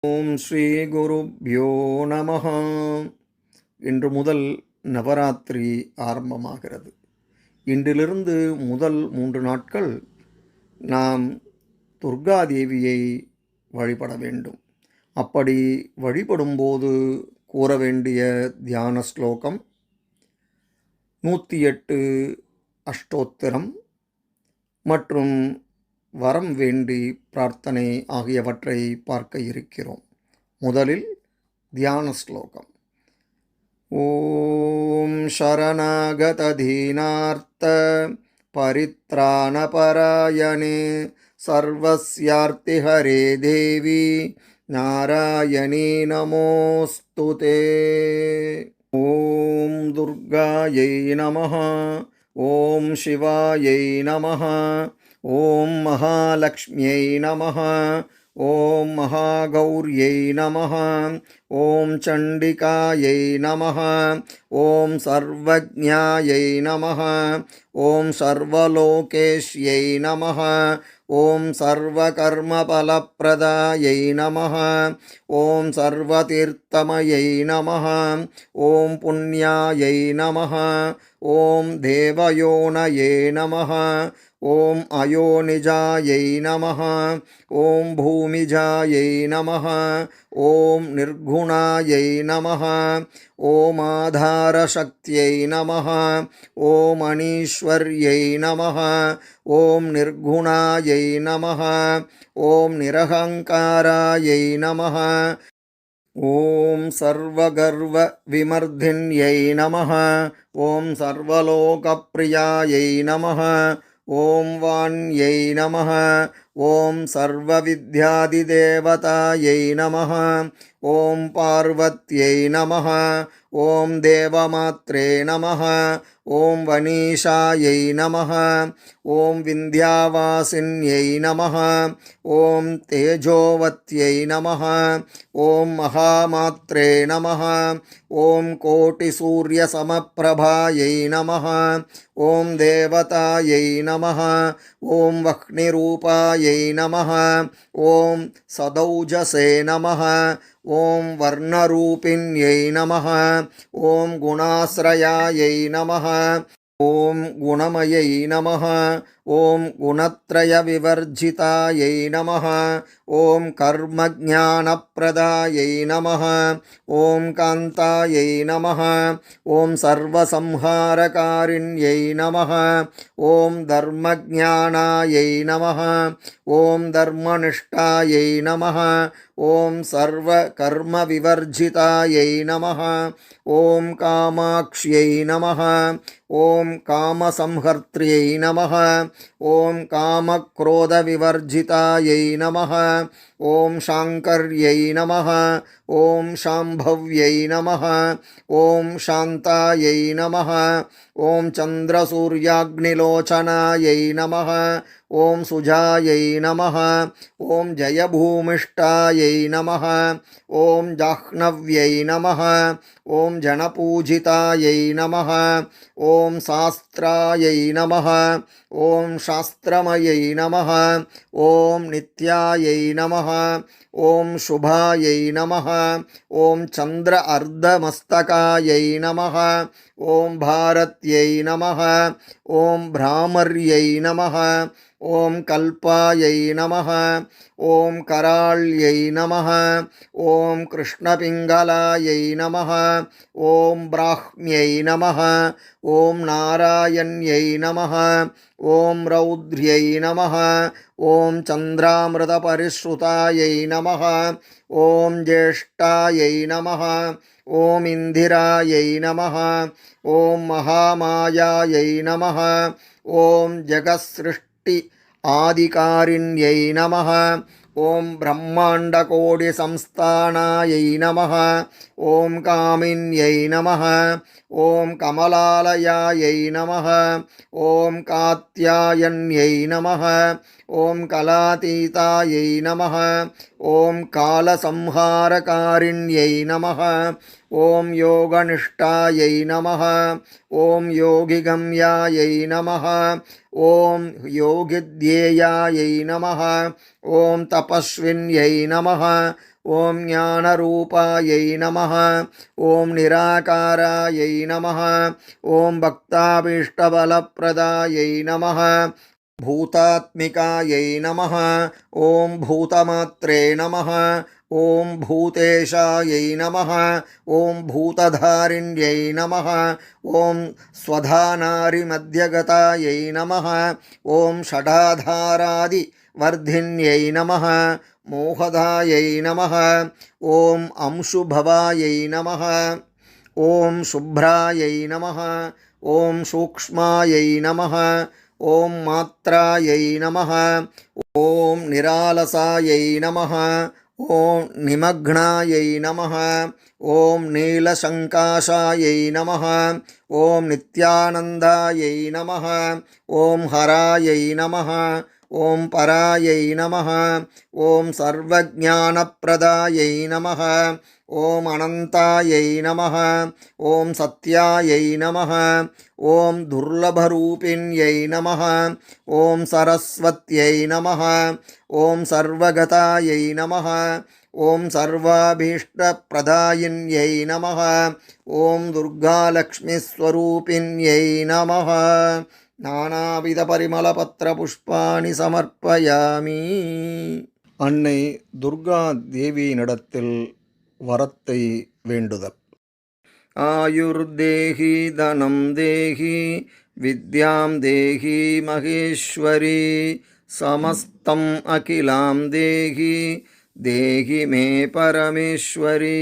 ஓம் ஸ்ரீ குருப்யோ நமஹ. இன்று முதல் நவராத்திரி ஆரம்பமாகிறது. இன்றிலிருந்து முதல் 3 நாட்கள் நாம் துர்கா தேவியை வழிபட வேண்டும். அப்படி வழிபடும்போது கூற வேண்டிய தியான ஸ்லோகம் 108 அஷ்டோத்திரம் மற்றும் வரம் வேண்டி பிரார்த்தனை ஆகியவற்றை பார்க்க இருக்கிறோம். முதலில் தியான ஸ்லோகம். ஓம் சரணாகத தீனார்த்த பரித்ராணபராயணே சர்வஸ்யார்த்தி ஹரே தேவி நாராயணீ நமோஸ்துதே. ஓம் துர்காயை நமஹ. ஓம் சிவாயை நமஹ. ஓம் மகாலக்ஷ்மியை நமஹ. ஓம் மகாகௌர்யை நமஹ. ஓம் சண்டிகாயை நமஹ. ஓம் சர்வஜ்ஞாயை நமஹ. ஓம் சர்வலோகேஷ்யை நமஹ. ஓம் சர்வகர்மபலப்ரதாயை நமஹ. ஓம் சர்வதீர்த்தமயை நமஹ. ஓம் புண்ணியாயை நமஹ. ஓம் தேவயோனயே நமஹ. ஓம் அயோனிஜாயை நமஹ. ஓம் பூமிஜாயை நமஹ. ஓம் நிர்குணாயை நமஹ. ஓம் ஆதாரசக்தியை நமஹ. ஓம் அனீஸ்வர்யை நமஹ. ஓம் நிர்குணாயை நமஹ. ஓம் நிரஹங்காராயை நமஹ. ஓம் சர்வகர்வ விமர்தின்யை நமஹ. ஓம் சர்வலோகப்ரியாயை நமஹ. ஓம் வாண்யை நமஹ. ஓம் சர்வவித்யாதிதேவதாயை நமஹ. ஓம் பார்வத்யை நமஹ. ஓம் தேவமாத்ரே நமஹ. ஓம் வனீஷாயை நமஹ. ஓம் விந்தியாவாசின்யை நமஹ. ஓம் தேஜோவத்யை நமஹ. ஓம் மகாமாத்ரே நமஹ. ஓம் கோட்டிசூர்யசமப்பிரபாயை நமஹ. ஓம் தேவதாயை நமஹ. ஓம் வஹ்னிரூபாயை நமஹ. ஓம் சதௌஜசே நமஹ. ஓம் வர்ணரூபிண்யை நமஹ. ஓம் குணாஸ்ரயாயை நமஹ. ஓம் குணமயை நமஹ. ஓம் குணத்ரய விவர்ஜிதாயை நமஹ. ஓம் கர்மஜ்ஞானப்ரதாயை நமஹ. ஓம் காந்தாயை நமஹ. ஓம் சர்வசம்ஹாரகாரிண்யை நமஹ. ஓம் தர்மஜ்ஞானாயை நமஹ. ஓம் தர்மனிஷ்டாயை நமஹ. ஓம் சர்வகர்மவிவர்ஜிதாயை நமஹ. ஓம் காமாக்ஷ்யை நமஹ. ஓம் காமசம்ஹர்த்ரியை நமஹ. ஓம் காமக்ரோதவிவர்ஜிதாயை நமஹ. ஓம் சாங்கர்யை நமஹ. ஓம் சாம்பவ்யை நமஹ. ஓம் சாந்தாயை நமஹ. ஓம் சந்திரசூர்யாக்னிலோச்சனாயை நமஹ. ஓம் சுஜாயை நமஹ. ஓம் ஜயபூமிஷ்டாயை நமஹ. ஓம் ஜாஹ்னவ்யை நமஹ. ஓம் ஜனபூஜிதாயை நமஹ. ஓம் சாஸ்திராயை நமஹ. ஓம் சாஸ்திரமயை நமஹ. ஓம் நித்யாயை நமஹ. ஓம் சுபாயை நமஹ. ஓம் சந்திர அர்த்தமஸ்தகாயை நமஹ. ஓம் பாரத்யை நமஹ. ஓம் பிராமர்யை நமஹ. ஓம் கல்பாயை நமஹ. ஓம் கராள்யை நமஹ. ஓம் கிருஷ்ணபிங்கலாயை நமஹ. ஓம் பிராஹ்மியை நமஹ. ஓம் நாராயண்யை நமஹ. ஓம் ரௌத்ர்யை நமஹ. ஓம் சந்திராமிருதபரிஸ்ருதாயை நமஹ. ஓம் ஜேஷ்டாயை நமஹ. ஓம் இந்திராயை நமஹ. ஓம் மகாமாயாயை நமஹ. ஓம் ஜகத்ஸ்ருஷ்டி ஆதிகாரிண்யை நமஹ. ஓம் பிரம்மாண்டகோடிசம்ஸ்தானாயை நமஹ. ஓம் காமின்யை நமஹ. ஓம் கமலாலயாயை நமஹ. ஓம் காத்யாயன்யை நமஹ. ஓம் கலாதீதாயை நமஹ. ஓம் காலசம்ஹாரகாரிண்யை நமஹ. ஓம் யோகனிஷ்டாயை நமஹ. ஓம் யோகிகம்யாயை நமஹ. ஓம் யோகித்யேயாயை நமஹ. ஓம் தபஸ்வின்யை நமஹ. ॐ ज्ञानरूपायै नमः ॐ निराकारायै नमः ॐ भक्ताभीष्टबलप्रदायै नमः भूतात्मिकायै नमः ॐ भूतमात्रे नमः ॐ भूतेशायै नमः ॐ भूतधारिण्यै नमः ॐ स्वधानारिमध्यगतायै नमः ॐ षडाधारादिवर्धिन्यै नमः मोहदायै नमः ॐ अंशुभवायै नमः ॐ शुभ्रायै नमः ॐ सूक्ष्मायै नमः ॐ मात्रायै नमः ॐ निरालसायै नमः ॐ निमग्नायै नमः ॐ नीलशङ्काशायै नमः ॐ नित्यानन्दायै नमः ॐ हरायै नमः ॐ परायै नमः ॐ सर्वज्ञानप्रदायै नमः ॐ अनन्तायै नमः ॐ सत्यायै नमः ॐ दुर्लभरूपिण्यै नमः ॐ सरस्वत्यै नमः ॐ सर्वगतायै नमः ॐ सर्वाभीष्टप्रदायिन्यै नमः ॐ दुर्गालक्ष्मीस्वरूपिण्यै नमः நானாவிதபரிமளபத்திரபுஷ்பாணி சமர்ப்பயாமி. அன்னை துர்கா தேவியினிடத்தில் வரத்தை வேண்டுதல். ஆயுர்தேஹி தனம் தேஹி வித்யாம் தேஹி மகேஸ்வரி சமஸ்தம் அகிலாம் தேஹி தேஹி மே பரமேஸ்வரி.